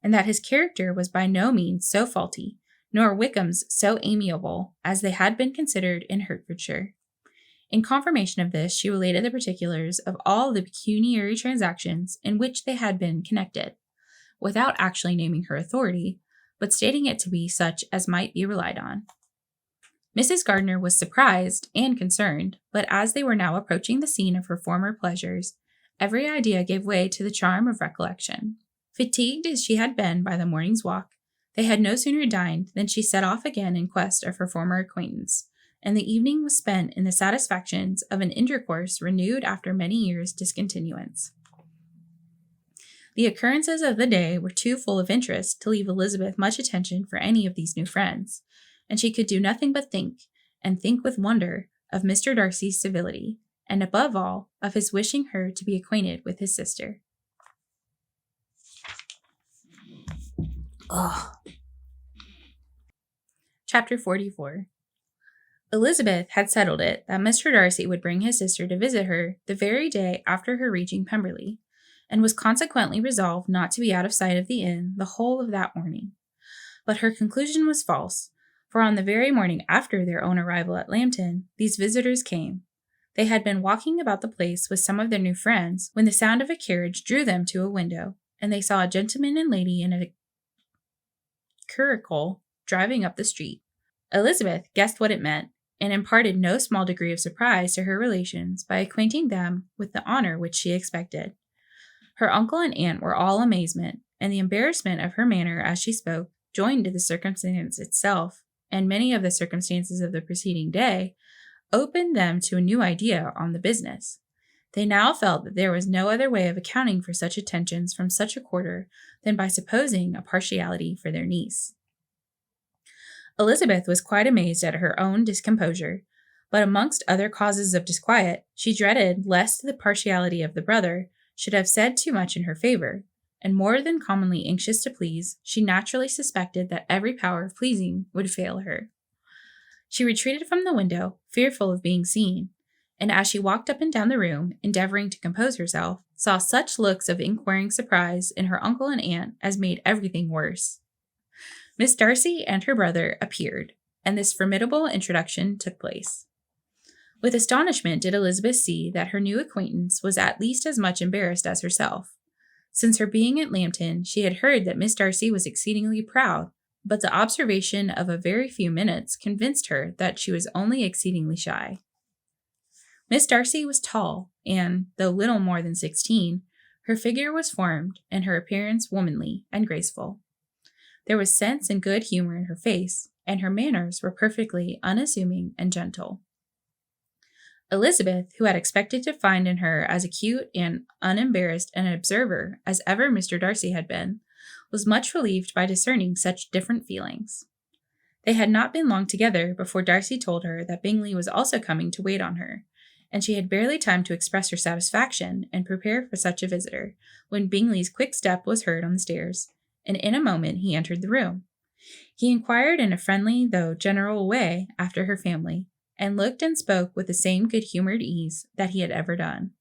and that his character was by no means so faulty, nor Wickham's so amiable, as they had been considered in Hertfordshire. In confirmation of this, she related the particulars of all the pecuniary transactions in which they had been connected, without actually naming her authority, but stating it to be such as might be relied on. Mrs. Gardiner was surprised and concerned, but as they were now approaching the scene of her former pleasures, every idea gave way to the charm of recollection. Fatigued as she had been by the morning's walk, they had no sooner dined than she set off again in quest of her former acquaintance, and the evening was spent in the satisfactions of an intercourse renewed after many years' discontinuance. The occurrences of the day were too full of interest to leave Elizabeth much attention for any of these new friends, and she could do nothing but think, and think with wonder, of Mr. Darcy's civility, and above all, of his wishing her to be acquainted with his sister. Chapter 44. Elizabeth had settled it that Mr. Darcy would bring his sister to visit her the very day after her reaching Pemberley, and was consequently resolved not to be out of sight of the inn the whole of that morning. But her conclusion was false, for on the very morning after their own arrival at Lambton, these visitors came. They had been walking about the place with some of their new friends, when the sound of a carriage drew them to a window, and they saw a gentleman and lady in a curricle driving up the street. Elizabeth guessed what it meant, and imparted no small degree of surprise to her relations by acquainting them with the honor which she expected. Her uncle and aunt were all amazement, and the embarrassment of her manner as she spoke, joined to the circumstance itself, and many of the circumstances of the preceding day, opened them to a new idea on the business. They now felt that there was no other way of accounting for such attentions from such a quarter than by supposing a partiality for their niece. Elizabeth was quite amazed at her own discomposure, but amongst other causes of disquiet, she dreaded lest the partiality of the brother should have said too much in her favor, and more than commonly anxious to please, she naturally suspected that every power of pleasing would fail her. She retreated from the window, fearful of being seen, and as she walked up and down the room, endeavoring to compose herself, saw such looks of inquiring surprise in her uncle and aunt as made everything worse. Miss Darcy and her brother appeared, and this formidable introduction took place. With astonishment did Elizabeth see that her new acquaintance was at least as much embarrassed as herself. Since her being at Lambton, she had heard that Miss Darcy was exceedingly proud, but the observation of a very few minutes convinced her that she was only exceedingly shy. Miss Darcy was tall, and, though little more than 16, her figure was formed, and her appearance womanly and graceful. There was sense and good humor in her face, and her manners were perfectly unassuming and gentle. Elizabeth, who had expected to find in her as acute and unembarrassed an observer as ever Mr. Darcy had been, was much relieved by discerning such different feelings. They had not been long together before Darcy told her that Bingley was also coming to wait on her, and she had barely time to express her satisfaction and prepare for such a visitor, when Bingley's quick step was heard on the stairs, and in a moment he entered the room. He inquired in a friendly though general way after her family, and looked and spoke with the same good-humored ease that he had ever done.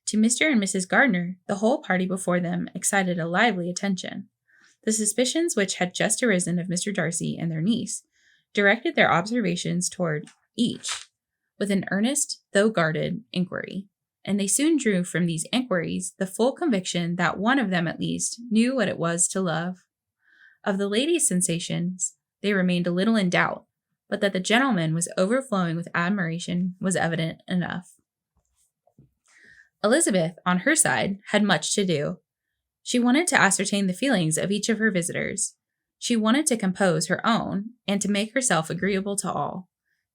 To Mr. and Mrs. Gardiner, the whole party before them excited a lively attention. The suspicions which had just arisen of Mr. Darcy and their niece directed their observations toward each with an earnest, though guarded, inquiry, and they soon drew from these inquiries the full conviction that one of them at least knew what it was to love. Of the ladies' sensations, they remained a little in doubt, but that the gentleman was overflowing with admiration was evident enough. Elizabeth, on her side, had much to do. She wanted to ascertain the feelings of each of her visitors. She wanted to compose her own, and to make herself agreeable to all.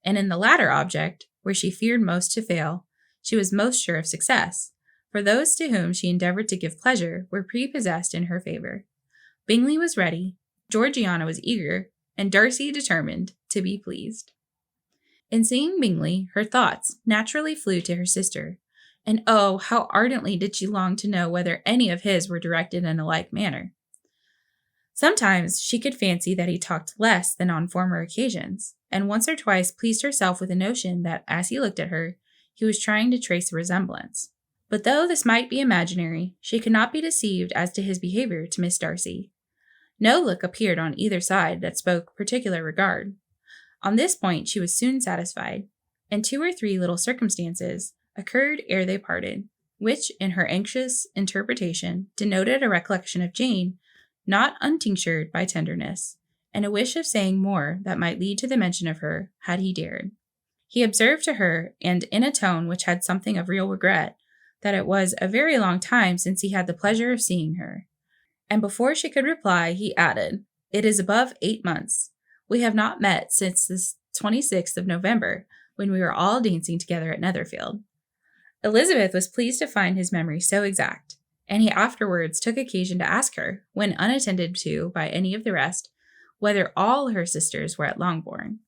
And in the latter object, where she feared most to fail, she was most sure of success, for those to whom she endeavored to give pleasure were prepossessed in her favor. Bingley was ready, Georgiana was eager, and Darcy determined to be pleased. In seeing Bingley, her thoughts naturally flew to her sister, and oh, how ardently did she long to know whether any of his were directed in a like manner. Sometimes she could fancy that he talked less than on former occasions, and once or twice pleased herself with the notion that, as he looked at her, he was trying to trace a resemblance. But though this might be imaginary, she could not be deceived as to his behavior to Miss Darcy. No look appeared on either side that spoke particular regard. On this point she was soon satisfied, and 2 or 3 little circumstances occurred ere they parted, which, in her anxious interpretation, denoted a recollection of Jane, not untinctured by tenderness, and a wish of saying more that might lead to the mention of her, had he dared. He observed to her, and in a tone which had something of real regret, that it was a very long time since he had the pleasure of seeing her. And before she could reply, he added, "It is above 8 months. We have not met since the 26th of November, when we were all dancing together at Netherfield." Elizabeth was pleased to find his memory so exact, and he afterwards took occasion to ask her, when unattended to by any of the rest, whether all her sisters were at Longbourn.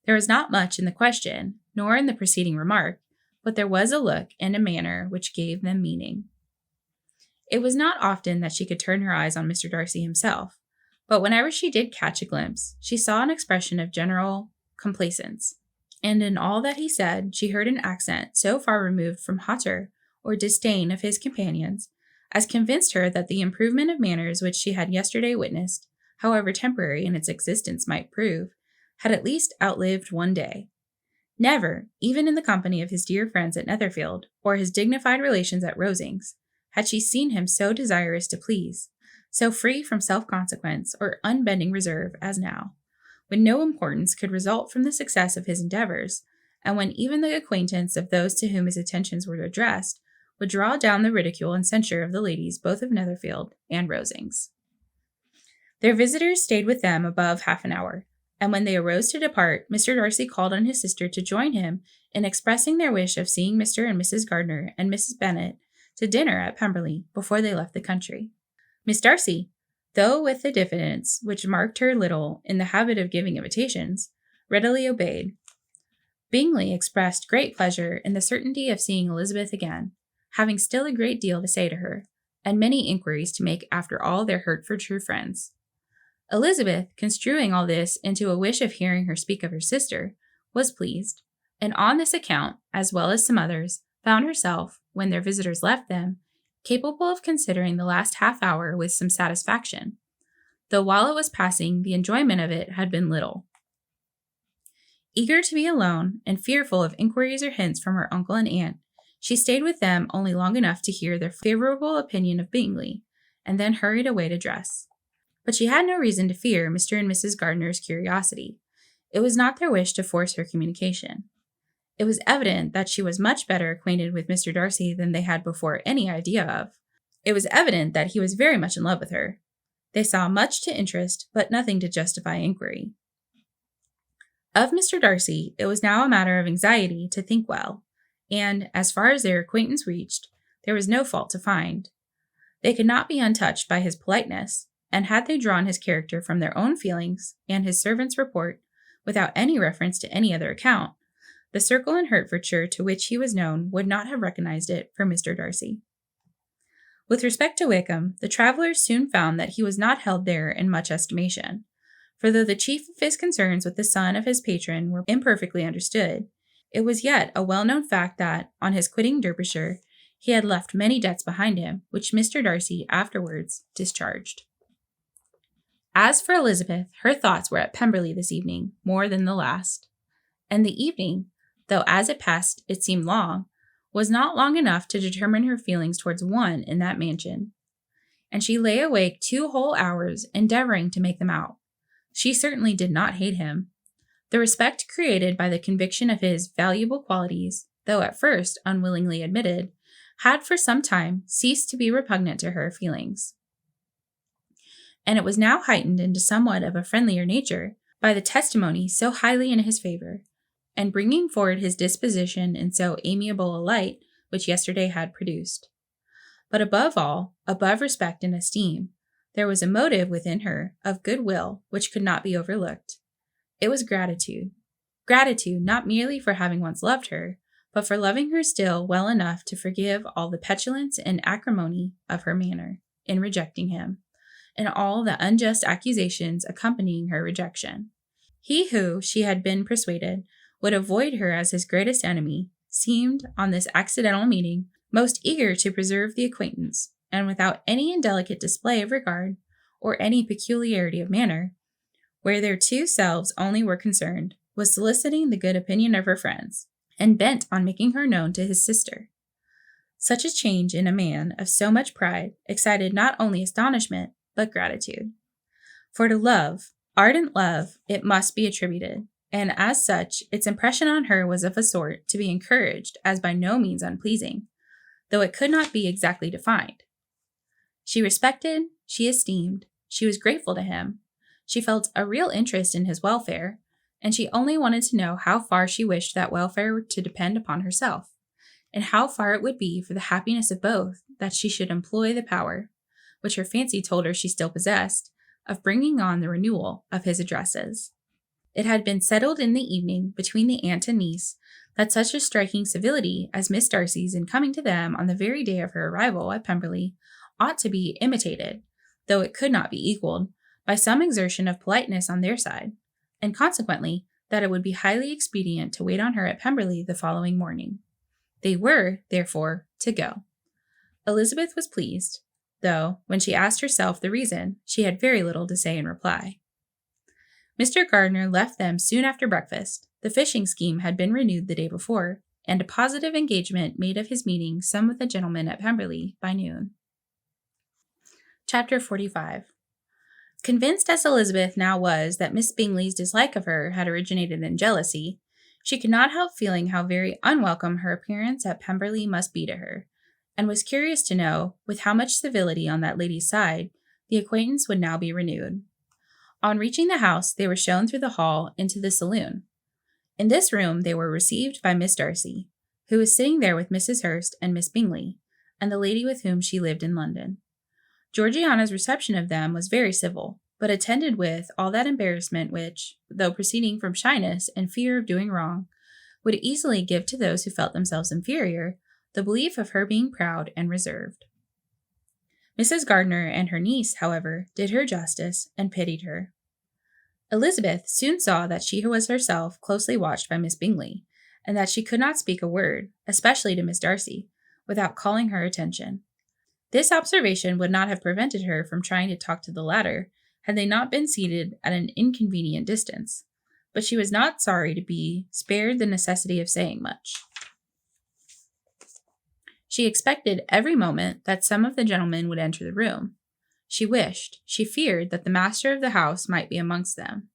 There was not much in the question, nor in the preceding remark, but there was a look and a manner which gave them meaning. It was not often that she could turn her eyes on Mr. Darcy himself, but whenever she did catch a glimpse, she saw an expression of general complaisance, and in all that he said she heard an accent so far removed from hauteur or disdain of his companions as convinced her that the improvement of manners which she had yesterday witnessed, however temporary in its existence might prove, had at least outlived one day. Never, even in the company of his dear friends at Netherfield, or his dignified relations at Rosings, had she seen him so desirous to please, so free from self-consequence or unbending reserve as now, when no importance could result from the success of his endeavors, and when even the acquaintance of those to whom his attentions were addressed would draw down the ridicule and censure of the ladies both of Netherfield and Rosings. Their visitors stayed with them above half an hour, and when they arose to depart, Mr. Darcy called on his sister to join him in expressing their wish of seeing Mr. and Mrs. Gardiner and Mrs. Bennet to dinner at Pemberley before they left the country. Miss Darcy, though with a diffidence which marked her little in the habit of giving invitations, readily obeyed. Bingley expressed great pleasure in the certainty of seeing Elizabeth again, having still a great deal to say to her, and many inquiries to make after all their Hertfordshire friends. Elizabeth, construing all this into a wish of hearing her speak of her sister, was pleased, and on this account, as well as some others, found herself, when their visitors left them, capable of considering the last half hour with some satisfaction, though while it was passing the enjoyment of it had been little. Eager to be alone, and fearful of inquiries or hints from her uncle and aunt, she stayed with them only long enough to hear their favorable opinion of Bingley, and then hurried away to dress. But she had no reason to fear Mr. and Mrs. Gardiner's curiosity. It was not their wish to force her communication. It was evident that she was much better acquainted with Mr. Darcy than they had before any idea of. It was evident that he was very much in love with her. They saw much to interest, but nothing to justify inquiry. Of Mr. Darcy, it was now a matter of anxiety to think well, and, as far as their acquaintance reached, there was no fault to find. They could not be untouched by his politeness, and had they drawn his character from their own feelings and his servant's report, without any reference to any other account, the circle in Hertfordshire to which he was known would not have recognized it for Mr. Darcy. With respect to Wickham, the travellers soon found that he was not held there in much estimation, for though the chief of his concerns with the son of his patron were imperfectly understood, it was yet a well-known fact that, on his quitting Derbyshire, he had left many debts behind him, which Mr. Darcy afterwards discharged. As for Elizabeth, her thoughts were at Pemberley this evening more than the last, and the evening, though as it passed it seemed long, was not long enough to determine her feelings towards one in that mansion, and she lay awake 2 whole hours endeavoring to make them out. She certainly did not hate him. The respect created by the conviction of his valuable qualities, though at first unwillingly admitted, had for some time ceased to be repugnant to her feelings, and it was now heightened into somewhat of a friendlier nature by the testimony so highly in his favor, and bringing forward his disposition in so amiable a light which yesterday had produced. But above all, above respect and esteem, there was a motive within her of goodwill which could not be overlooked. It was gratitude. Gratitude not merely for having once loved her, but for loving her still well enough to forgive all the petulance and acrimony of her manner in rejecting him, and all the unjust accusations accompanying her rejection. He who, she had been persuaded, would avoid her as his greatest enemy, seemed, on this accidental meeting, most eager to preserve the acquaintance, and without any indelicate display of regard, or any peculiarity of manner, where their 2 selves only were concerned, was soliciting the good opinion of her friends, and bent on making her known to his sister. Such a change in a man of so much pride excited not only astonishment, but gratitude. For to love, ardent love, it must be attributed, and as such, its impression on her was of a sort to be encouraged as by no means unpleasing, though it could not be exactly defined. She respected, she esteemed, she was grateful to him, she felt a real interest in his welfare, and she only wanted to know how far she wished that welfare to depend upon herself, and how far it would be for the happiness of both that she should employ the power, which her fancy told her she still possessed, of bringing on the renewal of his addresses. It had been settled in the evening between the aunt and niece that such a striking civility as Miss Darcy's in coming to them on the very day of her arrival at Pemberley ought to be imitated, though it could not be equaled, by some exertion of politeness on their side, and consequently that it would be highly expedient to wait on her at Pemberley the following morning. They were, therefore, to go. Elizabeth was pleased, though, when she asked herself the reason, she had very little to say in reply. Mr. Gardiner left them soon after breakfast. The fishing scheme had been renewed the day before, and a positive engagement made of his meeting some of the gentlemen at Pemberley by noon. Chapter 45. Convinced as Elizabeth now was that Miss Bingley's dislike of her had originated in jealousy, she could not help feeling how very unwelcome her appearance at Pemberley must be to her, and was curious to know, with how much civility on that lady's side, the acquaintance would now be renewed. On reaching the house, they were shown through the hall into the saloon. In this room they were received by Miss Darcy, who was sitting there with Mrs. Hurst and Miss Bingley, and the lady with whom she lived in London. Georgiana's reception of them was very civil, but attended with all that embarrassment which, though proceeding from shyness and fear of doing wrong, would easily give to those who felt themselves inferior the belief of her being proud and reserved. Mrs. Gardiner and her niece, however, did her justice and pitied her. Elizabeth soon saw that she was herself closely watched by Miss Bingley, and that she could not speak a word, especially to Miss Darcy, without calling her attention. This observation would not have prevented her from trying to talk to the latter, had they not been seated at an inconvenient distance, but she was not sorry to be spared the necessity of saying much. She expected every moment that some of the gentlemen would enter the room. She feared that the master of the house might be amongst them,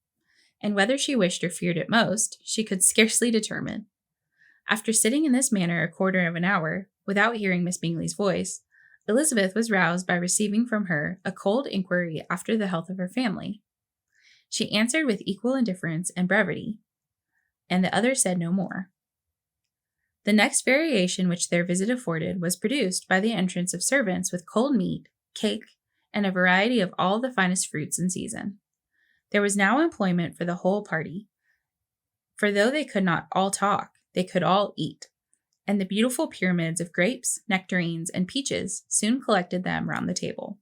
and whether she wished or feared it most, she could scarcely determine. After sitting in this manner a quarter of an hour, without hearing Miss Bingley's voice, Elizabeth was roused by receiving from her a cold inquiry after the health of her family. She answered with equal indifference and brevity, and the other said no more. The next variation which their visit afforded was produced by the entrance of servants with cold meat, cake, and a variety of all the finest fruits in season. There was now employment for the whole party, for though they could not all talk, they could all eat, and the beautiful pyramids of grapes, nectarines, and peaches soon collected them round the table.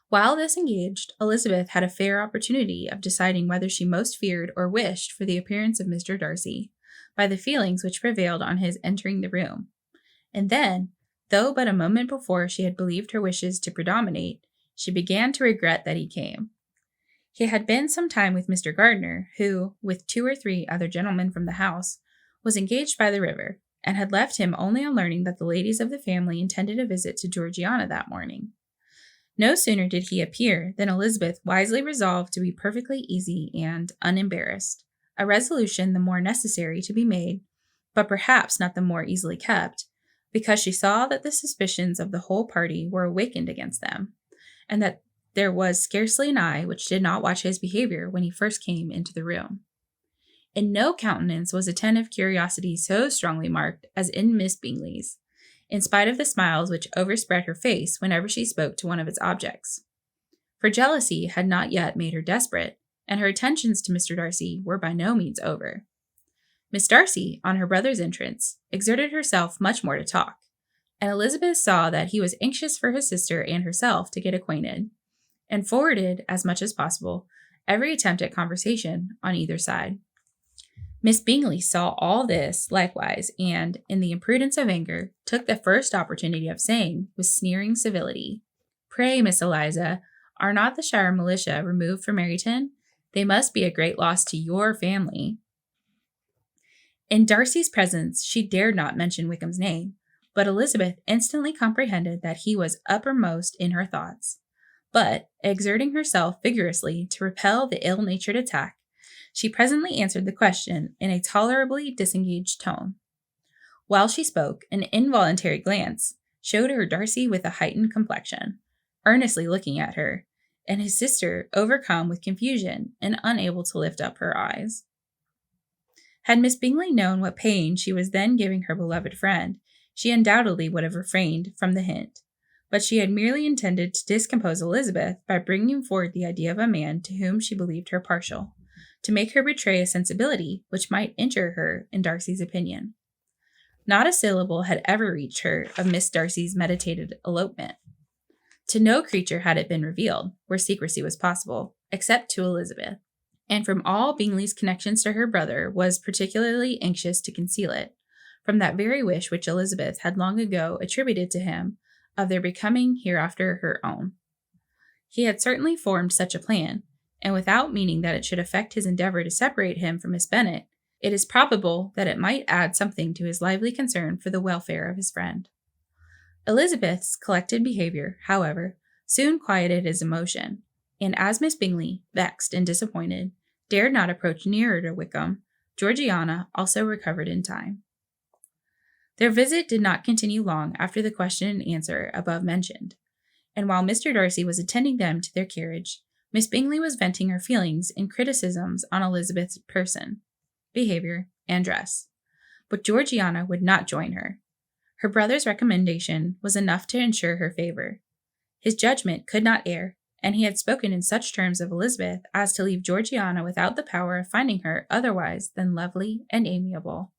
While thus engaged, Elizabeth had a fair opportunity of deciding whether she most feared or wished for the appearance of Mr. Darcy, by the feelings which prevailed on his entering the room, and then, though but a moment before she had believed her wishes to predominate, she began to regret that he came. He had been some time with Mr. Gardiner, who, with 2 or 3 other gentlemen from the house, was engaged by the river, and had left him only on learning that the ladies of the family intended a visit to Georgiana that morning. No sooner did he appear than Elizabeth wisely resolved to be perfectly easy and unembarrassed, a resolution the more necessary to be made, but perhaps not the more easily kept, because she saw that the suspicions of the whole party were awakened against them, and that there was scarcely an eye which did not watch his behavior when he first came into the room. In no countenance was attentive curiosity so strongly marked as in Miss Bingley's, in spite of the smiles which overspread her face whenever she spoke to one of its objects. For jealousy had not yet made her desperate, and her attentions to Mr. Darcy were by no means over. Miss Darcy, on her brother's entrance, exerted herself much more to talk, and Elizabeth saw that he was anxious for his sister and herself to get acquainted, and forwarded, as much as possible, every attempt at conversation on either side. Miss Bingley saw all this likewise, and, in the imprudence of anger, took the first opportunity of saying, with sneering civility, "Pray, Miss Eliza, are not the Shire militia removed from Meryton? They must be a great loss to your family." In Darcy's presence she dared not mention Wickham's name, but Elizabeth instantly comprehended that he was uppermost in her thoughts. But, exerting herself vigorously to repel the ill-natured attack, she presently answered the question in a tolerably disengaged tone. While she spoke, an involuntary glance showed her Darcy with a heightened complexion, earnestly looking at her, and his sister overcome with confusion and unable to lift up her eyes. Had Miss Bingley known what pain she was then giving her beloved friend, she undoubtedly would have refrained from the hint, but she had merely intended to discompose Elizabeth by bringing forward the idea of a man to whom she believed her partial, to make her betray a sensibility which might injure her in Darcy's opinion. Not a syllable had ever reached her of Miss Darcy's meditated elopement. To no creature had it been revealed, where secrecy was possible, except to Elizabeth, and from all Bingley's connections to her brother was particularly anxious to conceal it, from that very wish which Elizabeth had long ago attributed to him of their becoming hereafter her own. He had certainly formed such a plan, and without meaning that it should affect his endeavor to separate him from Miss Bennet, it is probable that it might add something to his lively concern for the welfare of his friend. Elizabeth's collected behavior, however, soon quieted his emotion, and as Miss Bingley, vexed and disappointed, dared not approach nearer to Wickham, Georgiana also recovered in time. Their visit did not continue long after the question and answer above mentioned, and while Mr. Darcy was attending them to their carriage, Miss Bingley was venting her feelings in criticisms on Elizabeth's person, behavior, and dress. But Georgiana would not join her. Her brother's recommendation was enough to ensure her favor. His judgment could not err, and he had spoken in such terms of Elizabeth as to leave Georgiana without the power of finding her otherwise than lovely and amiable.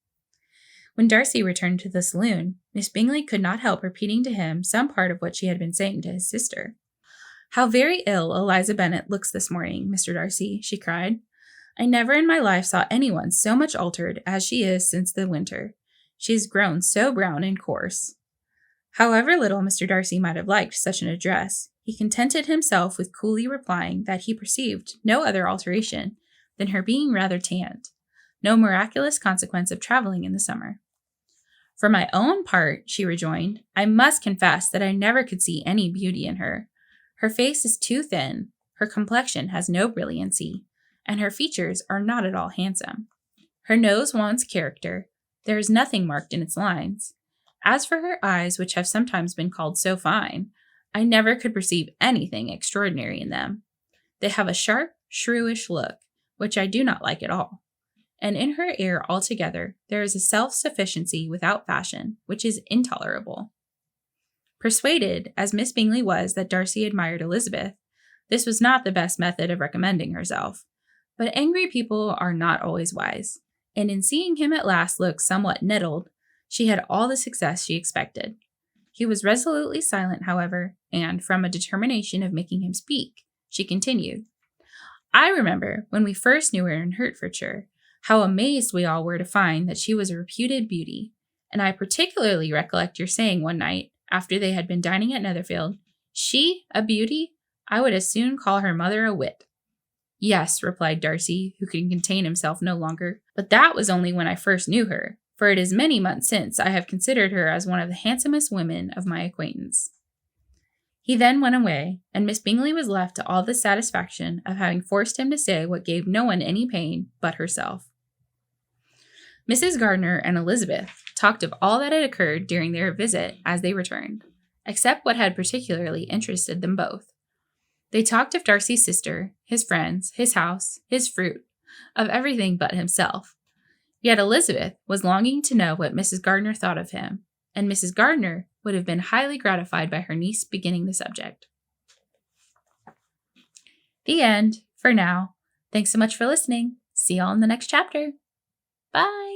When Darcy returned to the saloon, Miss Bingley could not help repeating to him some part of what she had been saying to his sister. "How very ill Eliza Bennet looks this morning, Mr. Darcy," she cried. "I never in my life saw anyone so much altered as she is since the winter. She has grown so brown and coarse." However little Mr. Darcy might have liked such an address, he contented himself with coolly replying that he perceived no other alteration than her being rather tanned, no miraculous consequence of traveling in the summer. "For my own part," she rejoined, "I must confess that I never could see any beauty in her. Her face is too thin, her complexion has no brilliancy, and her features are not at all handsome. Her nose wants character, there is nothing marked in its lines. As for her eyes, which have sometimes been called so fine, I never could perceive anything extraordinary in them. They have a sharp, shrewish look, which I do not like at all. And in her air altogether, there is a self-sufficiency without fashion, which is intolerable." Persuaded, as Miss Bingley was, that Darcy admired Elizabeth, this was not the best method of recommending herself. But angry people are not always wise, and in seeing him at last look somewhat nettled, she had all the success she expected. He was resolutely silent, however, and, from a determination of making him speak, she continued, "I remember, when we first knew her in Hertfordshire, how amazed we all were to find that she was a reputed beauty, and I particularly recollect your saying one night, after they had been dining at Netherfield, 'She a beauty? I would as soon call her mother a wit.'" "Yes," replied Darcy, who could contain himself no longer, "but that was only when I first knew her, for it is many months since I have considered her as one of the handsomest women of my acquaintance." He then went away, and Miss Bingley was left to all the satisfaction of having forced him to say what gave no one any pain but herself. Mrs. Gardiner and Elizabeth talked of all that had occurred during their visit as they returned, except what had particularly interested them both. They talked of Darcy's sister, his friends, his house, his fruit, of everything but himself. Yet Elizabeth was longing to know what Mrs. Gardiner thought of him, and Mrs. Gardiner would have been highly gratified by her niece beginning the subject. The end, for now. Thanks so much for listening. See y'all in the next chapter. Bye!